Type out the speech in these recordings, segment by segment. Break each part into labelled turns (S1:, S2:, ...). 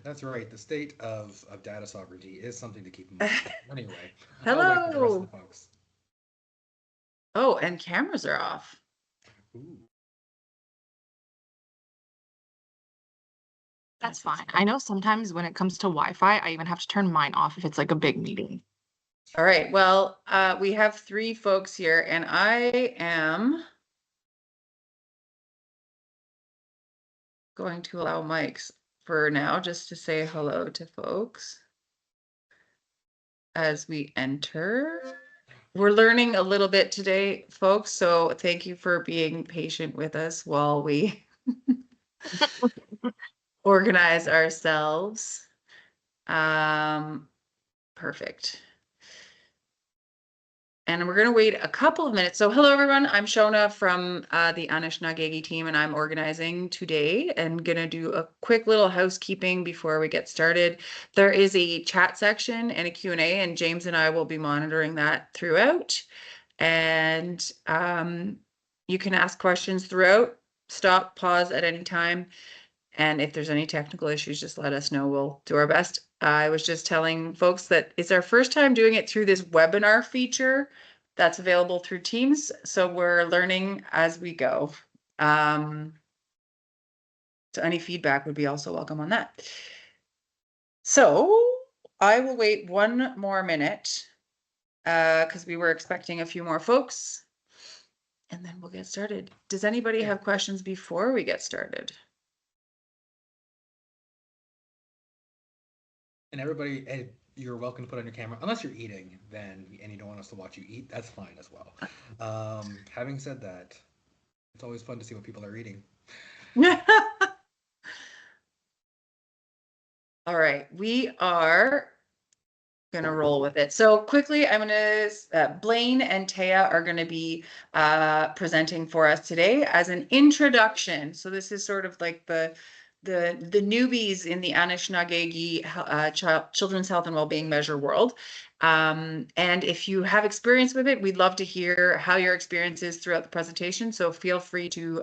S1: That's right. The state of data sovereignty is something to keep in mind. Anyway, I'll wait for the rest of
S2: Hello.
S1: the folks.
S2: Oh, and cameras are off.
S1: Ooh,
S3: That's fine. I know sometimes when it comes to Wi-Fi, I even have to turn mine off if it's like a big meeting.
S2: All right. Well, we have three folks here, and I am going to allow mics for now just to say hello to folks as we enter. We're learning a little bit today, folks, so thank you for being patient with us while we organize ourselves. Perfect. And we're going to wait a couple of minutes. So hello, everyone. I'm Shona from the Aaniish Gegii team, and I'm organizing today and going to do a quick little housekeeping before we get started. There is a chat section and a Q&A, and James and I will be monitoring that throughout. And you can ask questions throughout, stop, pause at any time. And if there's any technical issues, just let us know. We'll do our best. I was just telling folks that it's our first time doing it through this webinar feature that's available through Teams. So we're learning as we go. So any feedback would be also welcome on that. So I will wait one more minute because we were expecting a few more folks. And then we'll get started. Does anybody have questions before we get started?
S1: and everybody, you're welcome to put on your camera unless you're eating. Then, and you don't want us to watch you eat, that's fine as well. Having said that, it's always fun to see what people are eating.
S2: All right, we are gonna roll with it. So quickly, I'm gonna Blaine and Taya are gonna be presenting for us today as an introduction. So this is sort of like the newbies in the Anishinaabe Children's Health and Wellbeing Measure world. And if you have experience with it, we'd love to hear how your experience is throughout the presentation. So feel free to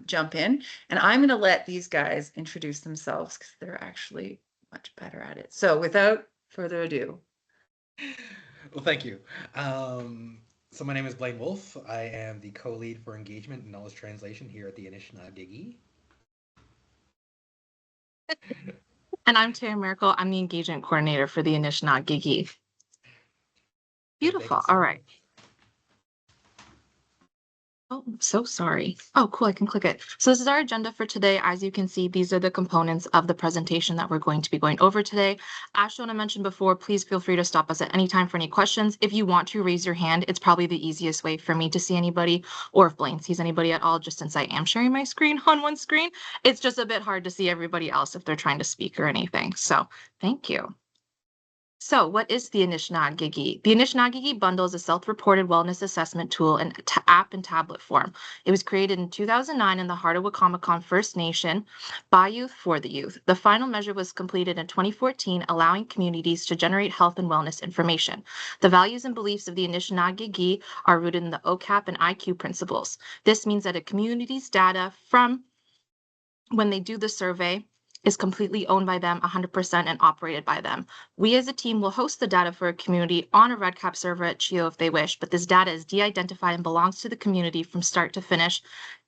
S2: jump in. And I'm gonna let these guys introduce themselves because they're actually much better at it. So without further ado.
S1: Well, thank you. So my name is Blaine Wolf. I am the co-lead for engagement and knowledge translation here at the Anishinaabe.
S3: And I'm Tara Miracle. I'm the engagement coordinator for the Anishinaabe Gegii. Beautiful. All right. Oh, I'm so sorry. Oh, cool. I can click it. So this is our agenda for today. As you can see, these are the components of the presentation that we're going to be going over today. As Shona mentioned before, please feel free to stop us at any time for any questions. If you want to raise your hand, it's probably the easiest way for me to see anybody, or if Blaine sees anybody at all, just since I am sharing my screen on one screen. It's just a bit hard to see everybody else if they're trying to speak or anything. So thank you. So what is the Anishinaabe Gegii? The Anishinaabe Gegii bundle is a self-reported wellness assessment tool in app and tablet form. It was created in 2009 in the heart of Wacomican First Nation by youth for the youth. The final measure was completed in 2014, allowing communities to generate health and wellness information. The values and beliefs of the Anishinaabe Gegii are rooted in the OCAP and IQ principles. This means that a community's data from when they do the survey is completely owned by them 100% and operated by them. We as a team will host the data for a community on a REDCap server at CHIO if they wish, but this data is de-identified and belongs to the community from start to finish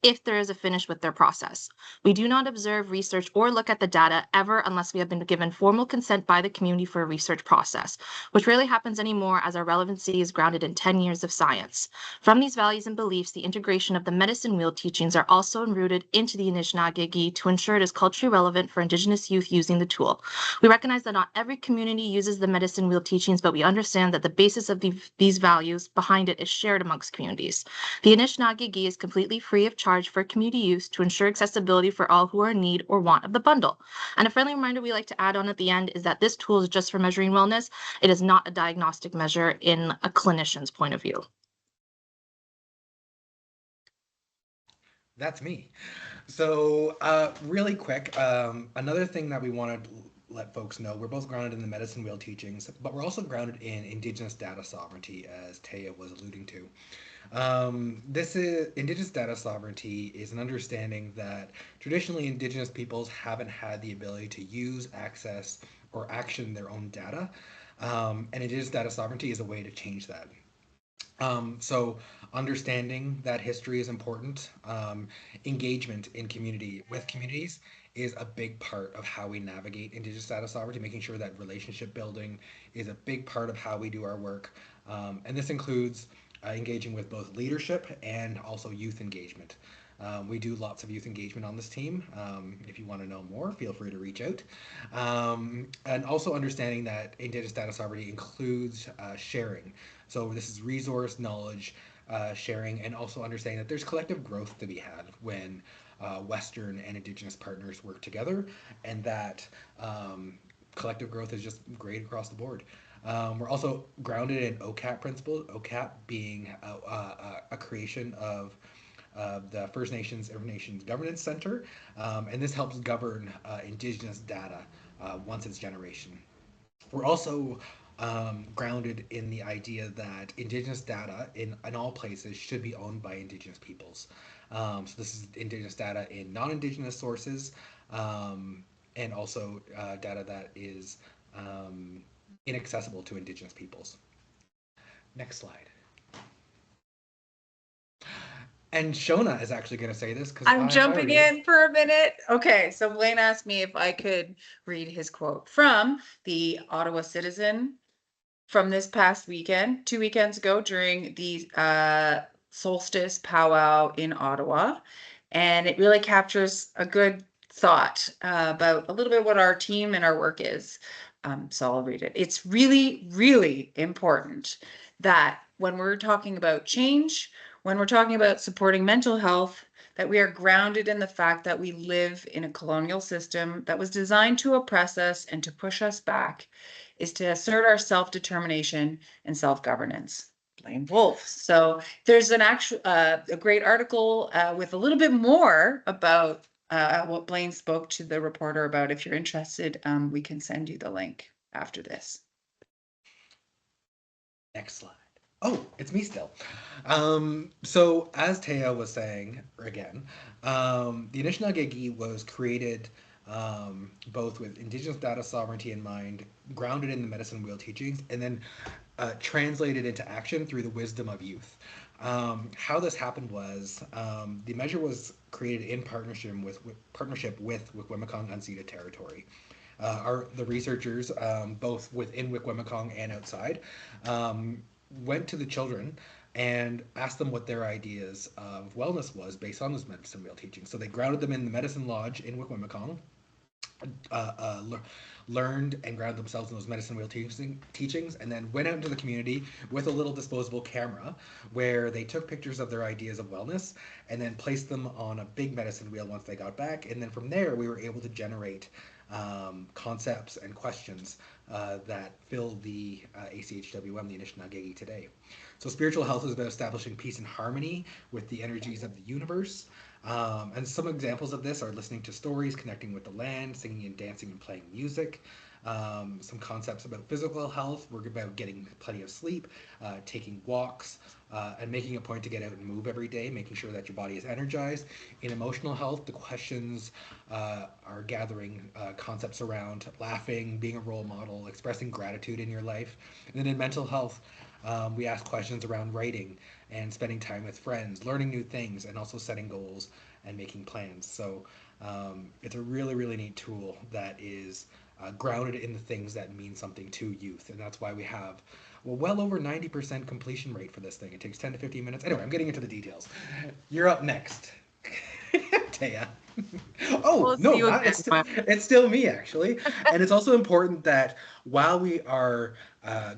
S3: if there is a finish with their process. We do not observe, research, or look at the data ever unless we have been given formal consent by the community for a research process, which rarely happens anymore as our relevancy is grounded in 10 years of science. From these values and beliefs, the integration of the medicine wheel teachings are also rooted into the Anishinaabe Gegii to ensure it is culturally relevant for Indigenous youth using the tool. We recognize that not every community uses the medicine wheel teachings, but we understand that the basis of these values behind it is shared amongst communities. The Anishinaabe Gegii is completely free of charge for community use to ensure accessibility for all who are in need or want of the bundle. And a friendly reminder we like to add on at the end is that this tool is just for measuring wellness. It is not a diagnostic measure in a clinician's point of view.
S1: That's me. So, really quick, another thing that we want to let folks know we're both grounded in the medicine wheel teachings, but we're also grounded in Indigenous data sovereignty, as Taya was alluding to. This is Indigenous data sovereignty is an understanding that traditionally Indigenous peoples haven't had the ability to use, access, or action their own data, and Indigenous data sovereignty is a way to change that. So understanding that history is important. Engagement in community with communities is a big part of how we navigate Indigenous data sovereignty, making sure that relationship building is a big part of how we do our work. And this includes engaging with both leadership and also youth engagement. We do lots of youth engagement on this team. If you want to know more, feel free to reach out. And also understanding that Indigenous data sovereignty includes sharing. So this is resource, knowledge, sharing, and also understanding that there's collective growth to be had when Western and Indigenous partners work together, and that collective growth is just great across the board. We're also grounded in OCAP principles, OCAP being a creation of the First Nations Information Governance Center, and this helps govern Indigenous data once it's generation. We're also grounded in the idea that Indigenous data in all places should be owned by Indigenous peoples. So this is Indigenous data in non-Indigenous sources, and also data that is inaccessible to Indigenous peoples. Next slide. And Shona is actually going to say this because
S2: I'm jumping in for a minute. Okay, so Blaine asked me if I could read his quote from the Ottawa Citizen from this past weekend, 2 weekends ago, during the solstice powwow in Ottawa. And it really captures a good thought about a little bit what our team and our work is. So I'll read it. It's really, really important that when we're talking about change, when we're talking about supporting mental health, that we are grounded in the fact that we live in a colonial system that was designed to oppress us and to push us back, is to assert our self-determination and self-governance. Blaine Wolf. So there's an actual a great article with a little bit more about what Blaine spoke to the reporter about. If you're interested, we can send you the link after this.
S1: Next slide. Oh, it's me still. So as Taya was saying again, the Anishinaabe Gegii was created both with Indigenous data sovereignty in mind, grounded in the medicine wheel teachings, and then translated into action through the wisdom of youth. How this happened was the measure was created in partnership with Wikwemikong unceded territory. The researchers, both within Wikwemikong and outside, went to the children and asked them what their ideas of wellness was based on this medicine wheel teaching. So they grounded them in the medicine lodge in Wikwemikong, learned and grounded themselves in those medicine wheel teachings, and then went out into the community with a little disposable camera where they took pictures of their ideas of wellness and then placed them on a big medicine wheel once they got back. And then from there, we were able to generate concepts and questions that fill the ACHWM, the Anishinaabe today. So spiritual health is about establishing peace and harmony with the energies of the universe. And some examples of this are listening to stories, connecting with the land, singing and dancing and playing music. Some concepts about physical health. We're about getting plenty of sleep, taking walks, and making a point to get out and move every day, making sure that your body is energized. In emotional health, the questions are gathering concepts around laughing, being a role model, expressing gratitude in your life. And then in mental health, we ask questions around writing and spending time with friends, learning new things, and also setting goals and making plans. So it's a really, really neat tool that is grounded in the things that mean something to youth. And that's why we have well over 90% completion rate for this thing. It takes 10 to 15 minutes. Anyway, I'm getting into the details. You're up next. Taya. Oh, no, it's still me, actually. And it's also important that while we are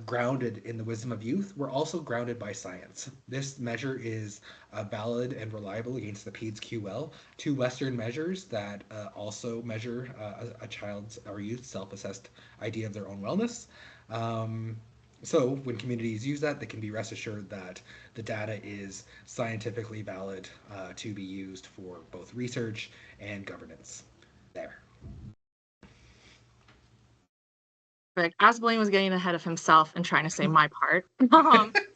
S1: grounded in the wisdom of youth, we're also grounded by science. This measure is valid and reliable against the PEDS QL, two Western measures that also measure a child's or youth's self-assessed idea of their own wellness. So when communities use that, they can be rest assured that the data is scientifically valid to be used for both research and governance. There.
S3: But as Blaine was getting ahead of himself and trying to say my part,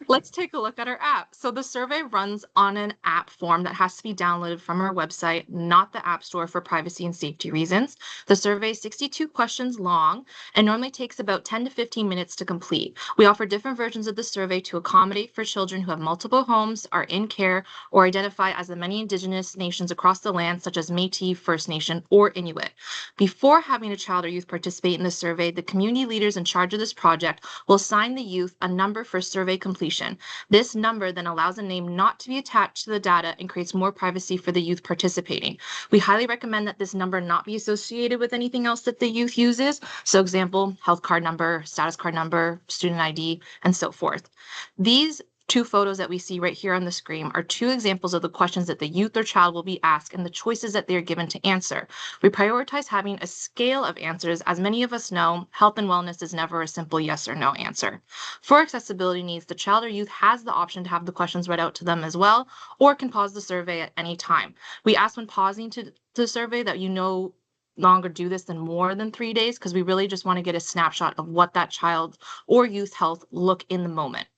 S3: let's take a look at our app. So the survey runs on an app form that has to be downloaded from our website, not the App Store for privacy and safety reasons. The survey is 62 questions long and normally takes about 10 to 15 minutes to complete. We offer different versions of the survey to accommodate for children who have multiple homes, are in care, or identify as the many Indigenous nations across the land, such as Métis, First Nation, or Inuit. Before having a child or youth participate in the survey, the community leaders in charge of this project will assign the youth a number for survey completion. This number then allows a name not to be attached to the data and creates more privacy for the youth participating. We highly recommend that this number not be associated with anything else that the youth uses. So example, health card number, status card number, student ID, and so forth. These two photos that we see right here on the screen are two examples of the questions that the youth or child will be asked and the choices that they are given to answer. We prioritize having a scale of answers. As many of us know, health and wellness is never a simple yes or no answer. For accessibility needs, the child or youth has the option to have the questions read out to them as well, or can pause the survey at any time. We ask when pausing to the survey that you no longer do this in more than 3 days, because we really just want to get a snapshot of what that child or youth health look in the moment.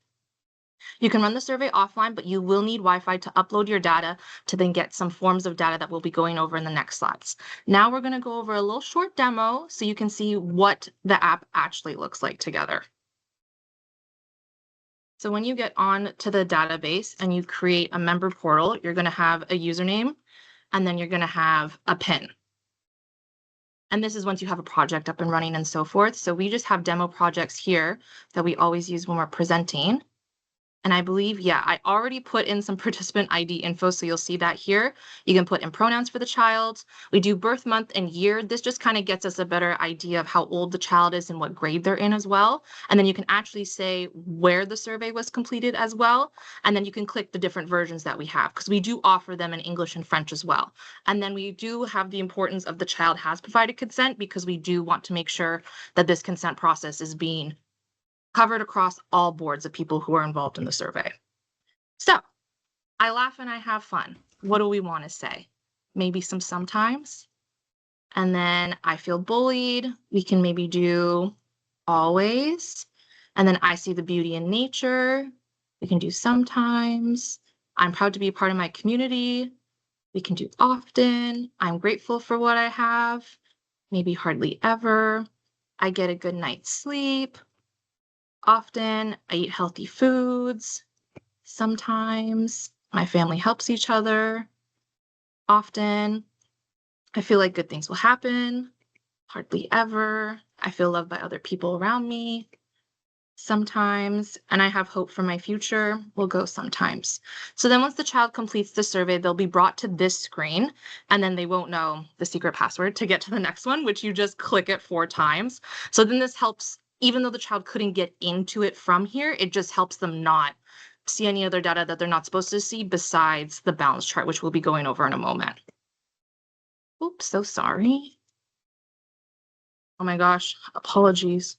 S3: You can run the survey offline, but you will need Wi-Fi to upload your data to then get some forms of data that we'll be going over in the next slides. Now we're going to go over a little short demo so you can see what the app actually looks like together. So when you get on to the database and you create a member portal, you're going to have a username and then you're going to have a PIN. And this is once you have a project up and running and so forth. So we just have demo projects here that we always use when we're presenting. And I believe, yeah, I already put in some participant ID info, so you'll see that here. You can put in pronouns for the child. We do birth month and year. This just kind of gets us a better idea of how old the child is and what grade they're in as well. And then you can actually say where the survey was completed as well. And then you can click the different versions that we have, because we do offer them in English and French as well. And then we do have the importance of the child has provided consent, because we do want to make sure that this consent process is being covered across all boards of people who are involved in the survey. So I laugh and I have fun. What do we want to say? Maybe sometimes. And then I feel bullied. We can maybe do always. And then I see the beauty in nature. We can do sometimes. I'm proud to be a part of my community. We can do often. I'm grateful for what I have. Maybe hardly ever. I get a good night's sleep. Often, I eat healthy foods. Sometimes, my family helps each other. Often, I feel like good things will happen. Hardly ever. I feel loved by other people around me. Sometimes, and I have hope for my future. We'll go sometimes. So then once the child completes the survey, they'll be brought to this screen, and then they won't know the secret password to get to the next one, which you just click it 4 times. So then this helps. Even though the child couldn't get into it from here, it just helps them not see any other data that they're not supposed to see besides the balance chart, which we'll be going over in a moment. Oops, so sorry. Oh my gosh, apologies.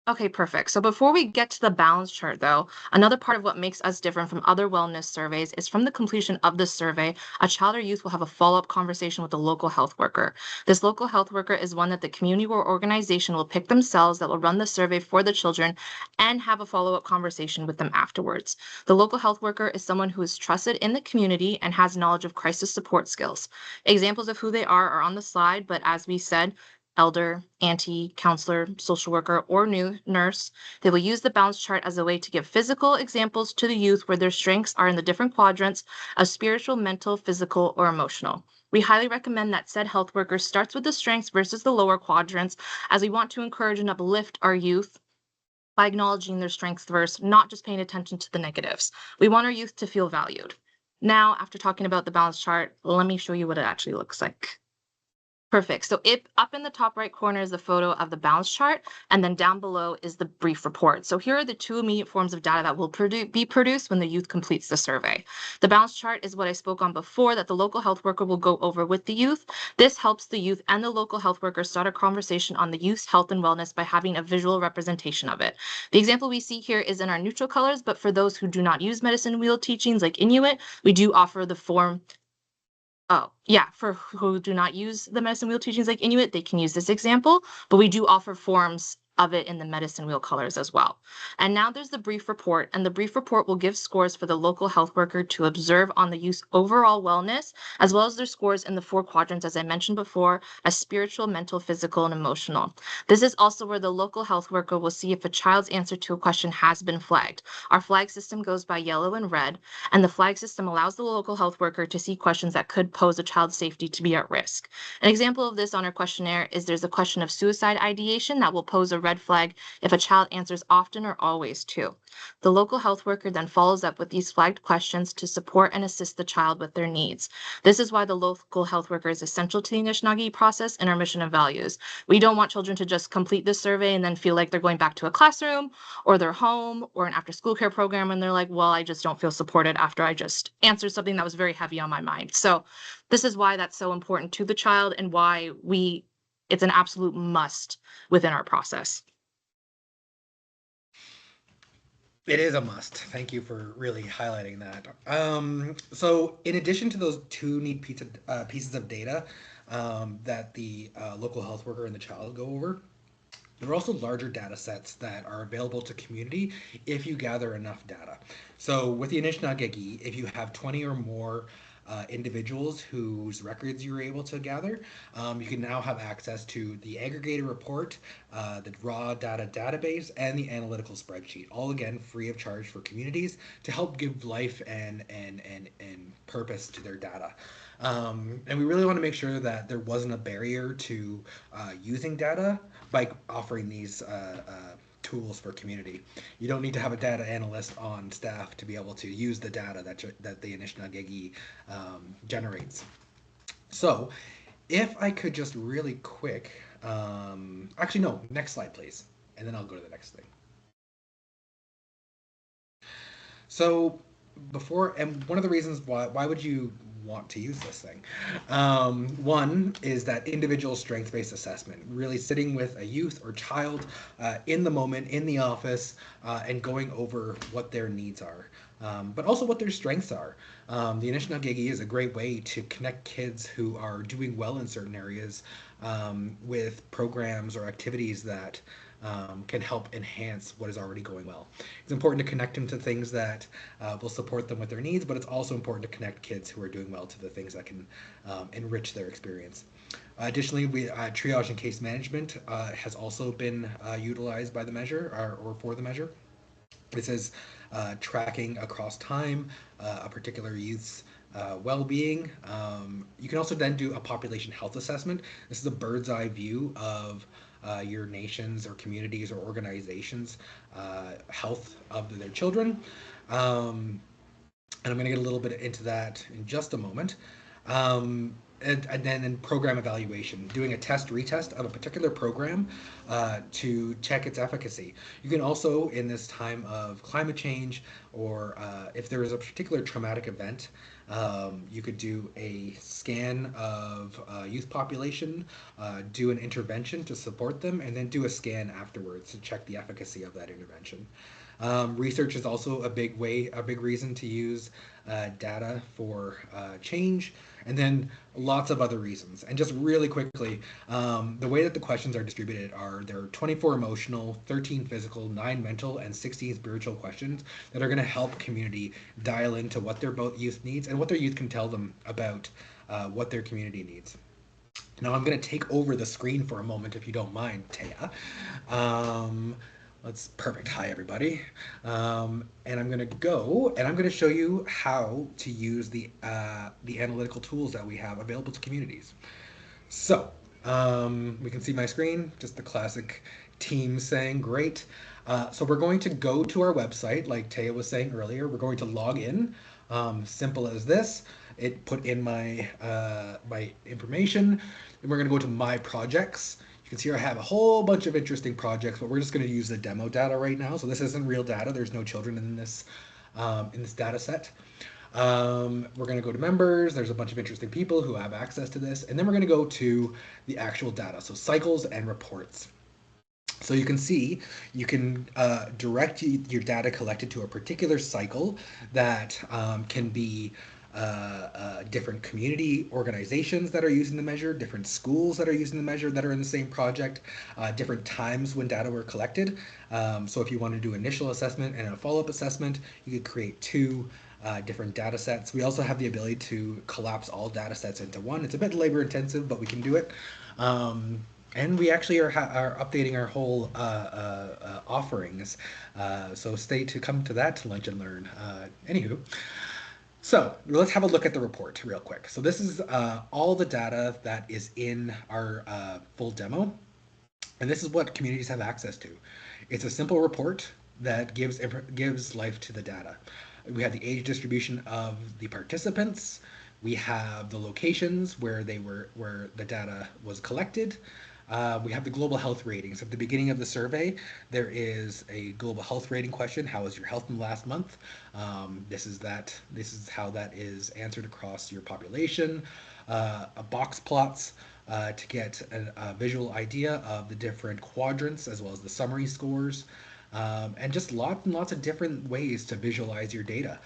S3: Okay, perfect. So before we get to the balance chart, though, another part of what makes us different from other wellness surveys is from the completion of the survey, a child or youth will have a follow-up conversation with the local health worker. This local health worker is one that the community or organization will pick themselves that will run the survey for the children and have a follow-up conversation with them afterwards. The local health worker is someone who is trusted in the community and has knowledge of crisis support skills. Examples of who they are on the slide, but as we said, elder, auntie, counselor, social worker, or new nurse. They will use the balance chart as a way to give physical examples to the youth where their strengths are in the different quadrants of spiritual, mental, physical, or emotional. We highly recommend that said health worker starts with the strengths versus the lower quadrants, as we want to encourage and uplift our youth by acknowledging their strengths first, not just paying attention to the negatives. We want our youth to feel valued. Now, after talking about the balance chart, let me show you what it actually looks like. Perfect. So up in the top right corner is the photo of the balance chart, and then down below is the brief report. So here are the 2 immediate forms of data that will be produced when the youth completes the survey. The balance chart is what I spoke on before that the local health worker will go over with the youth. This helps the youth and the local health worker start a conversation on the youth's health and wellness by having a visual representation of it. The example we see here is in our neutral colors, but for those who do not use medicine wheel teachings like Inuit, we do offer the form Oh, yeah, for who do not use the medicine wheel teachings like Inuit, they can use this example, but we do offer forms of it in the medicine wheel colors as well. And now there's the brief report, and the brief report will give scores for the local health worker to observe on the youth's overall wellness, as well as their scores in the 4 quadrants, as I mentioned before, as spiritual, mental, physical, and emotional. This is also where the local health worker will see if a child's answer to a question has been flagged. Our flag system goes by yellow and red, and the flag system allows the local health worker to see questions that could pose a child's safety to be at risk. An example of this on our questionnaire is there's a question of suicide ideation that will pose a red flag if a child answers often or always to. The local health worker then follows up with these flagged questions to support and assist the child with their needs. This is why the local health worker is essential to the Anishinaabe process and our mission and values. We don't want children to just complete this survey and then feel like they're going back to a classroom or their home or an after school care program and they're like, well, I just don't feel supported after I just answered something that was very heavy on my mind. So this is why that's so important to the child and why it's an absolute must within our process.
S1: It is a must. Thank you for really highlighting that. So in addition to those two neat pieces of data that the local health worker and the child go over, there are also larger data sets that are available to community if you gather enough data. So with the Anishinaabe, if you have 20 or more individuals whose records you're able to gather, you can now have access to the aggregated report, the raw data database, and the analytical spreadsheet, all again free of charge for communities to help give life and purpose to their data. And we really want to make sure that there wasn't a barrier to using data by offering these tools for community. You don't need to have a data analyst on staff to be able to use the data that the Anishinaabe generates. So if I could just really quick, actually no, next slide please, and then I'll go to the next thing. So and one of the reasons why would you want to use this thing? One is that individual strength-based assessment, really sitting with a youth or child in the moment, in the office, and going over what their needs are, but also what their strengths are. The Anishinaabe is a great way to connect kids who are doing well in certain areas with programs or activities that can help enhance what is already going well. It's important to connect them to things that will support them with their needs, but it's also important to connect kids who are doing well to the things that can enrich their experience. Additionally, triage and case management has also been utilized by the measure or for the measure. This is tracking across time a particular youth's well-being. You can also then do a population health assessment. This is a bird's eye view of your nation's or communities or organizations' health of their children. And I'm going to get a little bit into that in just a moment. And then in program evaluation, doing a test retest of a particular program to check its efficacy. You can also, in this time of climate change, or if there is a particular traumatic event, you could do a scan of youth population, do an intervention to support them, and then do a scan afterwards to check the efficacy of that intervention. Research is also a big reason to use data for change, and then lots of other reasons. And just really quickly, the way that the questions are distributed there are 24 emotional, 13 physical, 9 mental, and 16 spiritual questions that are going to help community dial into what their youth needs and what their youth can tell them about what their community needs. Now I'm going to take over the screen for a moment, if you don't mind, Taya. That's perfect. Hi, everybody. And I'm going to show you how to use the analytical tools that we have available to communities. So we can see my screen, just the classic team saying great. So we're going to go to our website, like Taya was saying earlier. We're going to log in. Simple as this. It put in my my information, and we're going to go to My Projects. You can see I have a whole bunch of interesting projects, but we're just going to use the demo data right now. So this isn't real data. There's no children in this data set. We're going to go to members. There's a bunch of interesting people who have access to this. And then we're going to go to the actual data. So cycles and reports. So you can see, you can direct your data collected to a particular cycle that can be different community organizations that are using the measure, different schools that are using the measure that are in the same project, different times when data were collected. So if you want to do initial assessment and a follow-up assessment, you could create two different data sets. We also have the ability to collapse all data sets into one. It's a bit labor intensive, but we can do it. And we actually are updating our whole offerings. So stay to come to that to Lunch and Learn. Anywho, so let's have a look at the report real quick. So this is all the data that is in our full demo. And this is what communities have access to. It's a simple report that gives life to the data. We have the age distribution of the participants. We have the locations where the data was collected. We have the global health ratings. At the beginning of the survey, there is a global health rating question. How was your health in the last month? This is how that is answered across your population. A box plots to get a visual idea of the different quadrants as well as the summary scores. And just lots and lots of different ways to visualize your data,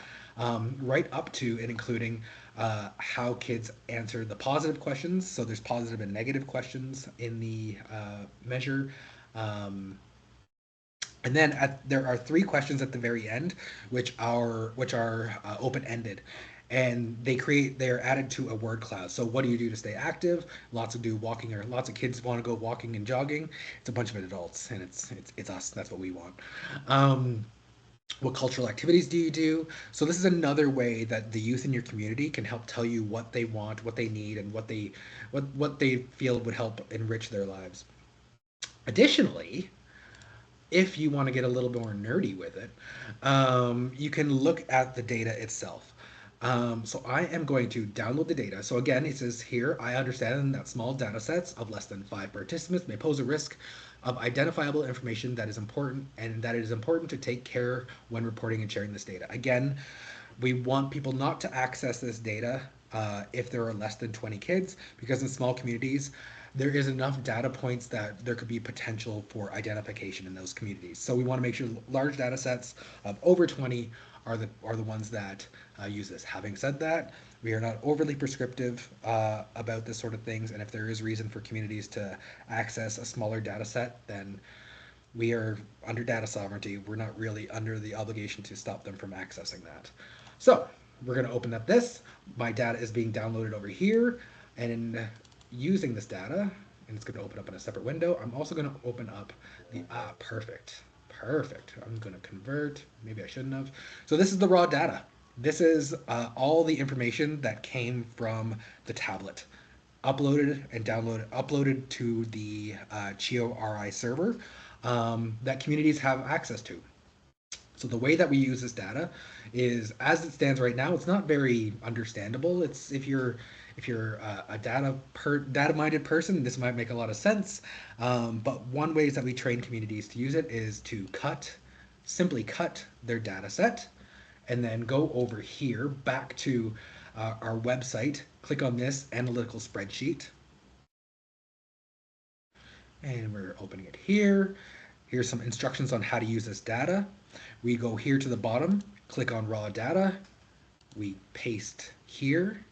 S1: right up to and including how kids answer the positive questions. So there's positive and negative questions in the measure. And then there are 3 questions at the very end, which are open-ended, and they're added to a word cloud. So what do you do to stay active? Lots of kids want to go walking and jogging. It's a bunch of adults, and it's us. That's what we want. What cultural activities do you do? So this is another way that the youth in your community can help tell you what they want, what they need, and what they feel would help enrich their lives. Additionally, if you want to get a little more nerdy with it, you can look at the data itself. So I am going to download the data. So again, it says here, I understand that small data sets of less than 5 participants may pose a risk of identifiable information that is important, and that it is important to take care when reporting and sharing this data. Again, we want people not to access this data if there are less than 20 kids, because in small communities, there is enough data points that there could be potential for identification in those communities. So we want to make sure large data sets of over 20 are the ones that use this. Having said that, we are not overly prescriptive about this sort of things, and if there is reason for communities to access a smaller data set, then we are under data sovereignty. We're not really under the obligation to stop them from accessing that. So we're going to open up this. My data is being downloaded over here, and in using this data, and it's going to open up in a separate window, I'm also going to open up the perfect. I'm going to convert. Maybe I shouldn't have. So this is the raw data. This is all the information that came from the tablet, uploaded to the CHIO RI server that communities have access to. So the way that we use this data is, as it stands right now, it's not very understandable. It's if you're a data-minded person, this might make a lot of sense. But one way that we train communities to use it is to simply cut their data set, and then go over here back to our website, click on this analytical spreadsheet, and we're opening it here. Here's some instructions on how to use this data. We go here to the bottom, click on raw data, we paste here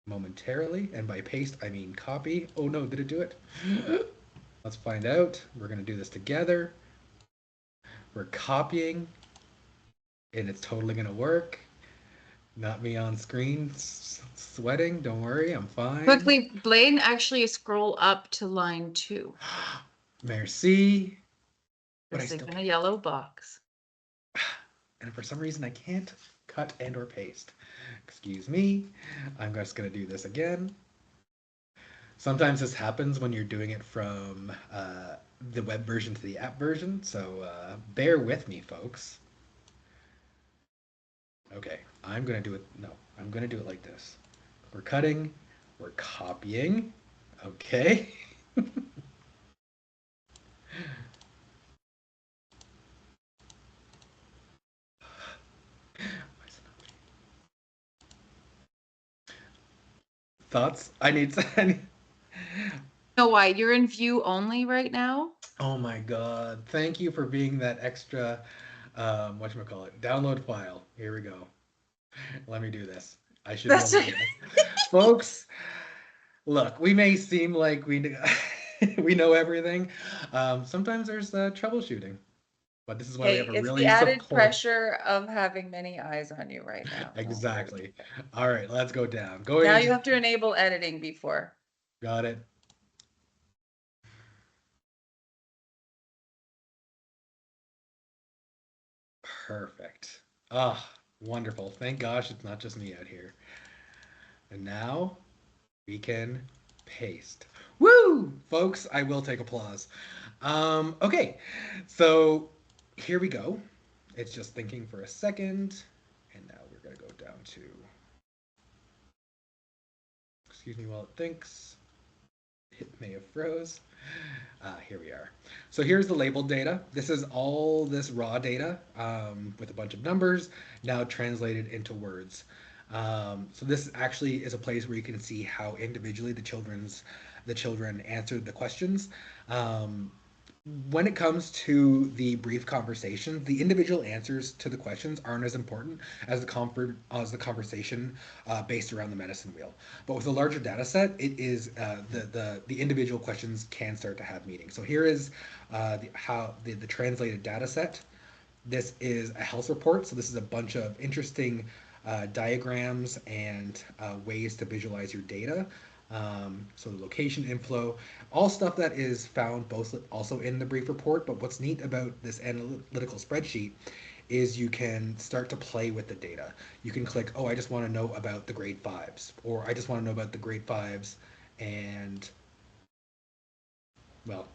S1: momentarily, and by paste I mean copy. Oh no, did it do it? Let's find out. We're going to do this together. We're copying, and it's totally going to work. Not me on screen sweating. Don't worry, I'm fine.
S2: Quickly, Blaine, actually scroll up to line 2.
S1: Merci. But
S2: It's in a yellow box.
S1: And for some reason I can't cut and or paste. Excuse me. I'm just going to do this again. Sometimes this happens when you're doing it from the web version to the app version, so bear with me, folks. Okay, I'm going to do it like this. We're cutting, we're copying. Okay. Thoughts? I need
S2: No, why? You're in view only right now?
S1: Oh my god. Thank you for being that extra whatchamacallit, download file. Here we go. Let me do this. I should be
S2: That's
S1: able to do that. Folks, look, we may seem like we know everything. Sometimes there's troubleshooting, but this is why we
S2: Hey,
S1: have a
S2: it's the
S1: really
S2: added
S1: support.
S2: pressure of having many eyes on you right now. Don't worry.
S1: Exactly. All right, let's go down. Going
S2: Now
S1: into
S2: you have to enable editing before.
S1: got it. Perfect. Ah, wonderful. Thank gosh it's not just me out here. And now we can paste. Woo! Folks, I will take applause. Okay, so here we go. It's just thinking for a second. And now we're going to go down to, excuse me while it thinks. It may have froze. Here we are. So here's the labeled data. This is all this raw data with a bunch of numbers now translated into words. So this actually is a place where you can see how individually the children answered the questions. Um, when it comes to the brief conversation, the individual answers to the questions aren't as important as the conversation based around the medicine wheel. But with a larger data set, it is the individual questions can start to have meaning. So here is the translated data set. This is a health report. So this is a bunch of interesting diagrams and ways to visualize your data. So the location inflow, all stuff that is found both also in the brief report. But what's neat about this analytical spreadsheet is you can start to play with the data. You can click, oh, I just want to know about the grade fives, or I just want to know about the grade fives, and well,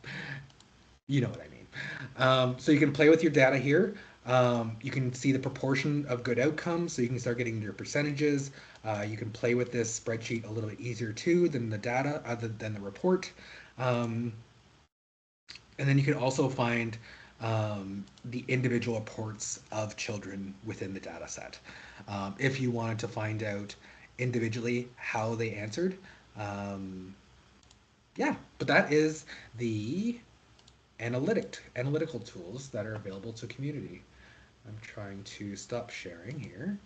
S1: you know what I mean. So you can play with your data here. You can see the proportion of good outcomes, so you can start getting your percentages. You can play with this spreadsheet a little bit easier too than the data, other than the report. Um, and then you can also find the individual reports of children within the data set. If you wanted to find out individually how they answered, um, yeah, but that is the analytical tools that are available to community. I'm trying to stop sharing here.